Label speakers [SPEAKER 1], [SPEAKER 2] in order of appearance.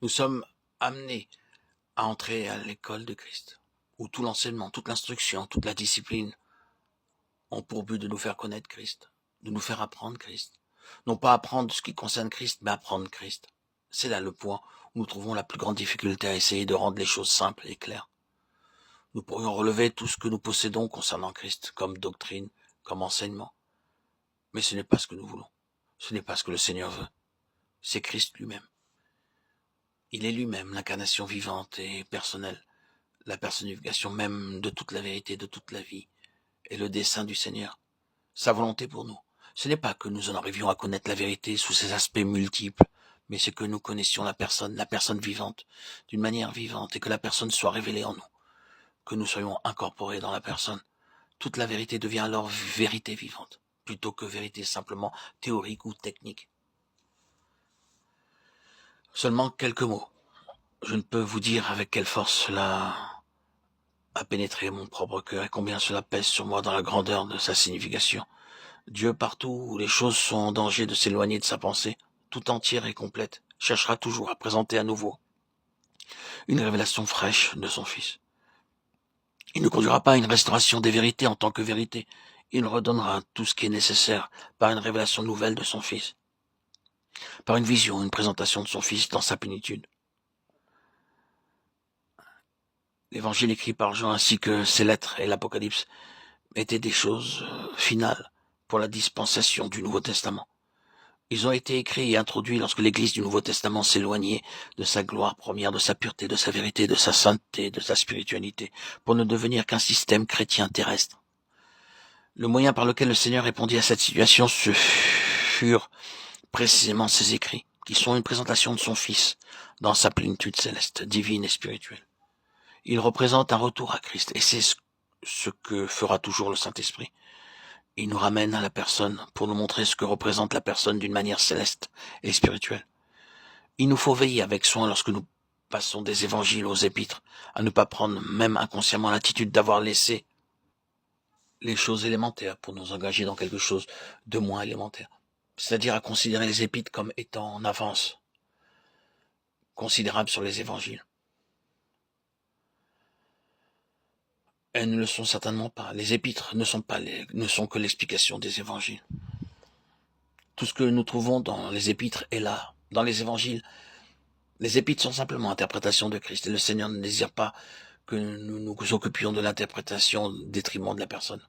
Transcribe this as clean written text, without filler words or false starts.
[SPEAKER 1] Nous sommes amenés à entrer à l'école de Christ, où tout l'enseignement, toute l'instruction, toute la discipline ont pour but de nous faire connaître Christ, de nous faire apprendre Christ. Non pas apprendre ce qui concerne Christ, mais apprendre Christ. C'est là le point où nous trouvons la plus grande difficulté à essayer de rendre les choses simples et claires. Nous pourrions relever tout ce que nous possédons concernant Christ, comme doctrine, comme enseignement. Mais ce n'est pas ce que nous voulons. Ce n'est pas ce que le Seigneur veut. C'est Christ lui-même. Il est lui-même l'incarnation vivante et personnelle, la personnification même de toute la vérité, de toute la vie, et le dessein du Seigneur, sa volonté pour nous. Ce n'est pas que nous en arrivions à connaître la vérité sous ses aspects multiples, mais c'est que nous connaissions la personne vivante, d'une manière vivante, et que la personne soit révélée en nous, que nous soyons incorporés dans la personne. Toute la vérité devient alors vérité vivante, plutôt que vérité simplement théorique ou technique. Seulement quelques mots. Je ne peux vous dire avec quelle force cela a pénétré mon propre cœur et combien cela pèse sur moi dans la grandeur de sa signification. Dieu, partout où les choses sont en danger de s'éloigner de sa pensée, tout entière et complète, cherchera toujours à présenter à nouveau une révélation fraîche de son Fils. Il ne conduira pas à une restauration des vérités en tant que vérité. Il redonnera tout ce qui est nécessaire par une révélation nouvelle de son Fils, par une vision, une présentation de son Fils dans sa plénitude. L'évangile écrit par Jean ainsi que ses lettres et l'Apocalypse étaient des choses finales pour la dispensation du Nouveau Testament. Ils ont été écrits et introduits lorsque l'Église du Nouveau Testament s'éloignait de sa gloire première, de sa pureté, de sa vérité, de sa sainteté, de sa spiritualité, pour ne devenir qu'un système chrétien terrestre. Le moyen par lequel le Seigneur répondit à cette situation, ce furent précisément ces écrits, qui sont une présentation de son Fils dans sa plénitude céleste, divine et spirituelle. Il représente un retour à Christ, et c'est ce que fera toujours le Saint-Esprit. Il nous ramène à la personne pour nous montrer ce que représente la personne d'une manière céleste et spirituelle. Il nous faut veiller avec soin lorsque nous passons des évangiles aux épîtres, à ne pas prendre même inconsciemment l'attitude d'avoir laissé les choses élémentaires pour nous engager dans quelque chose de moins élémentaire. C'est-à-dire à considérer les épîtres comme étant en avance considérable sur les évangiles. Elles ne le sont certainement pas. Les épîtres ne sont que l'explication des évangiles. Tout ce que nous trouvons dans les épîtres est là. Dans les évangiles, les épîtres sont simplement interprétations de Christ. Et le Seigneur ne désire pas que nous nous occupions de l'interprétation au détriment de la personne.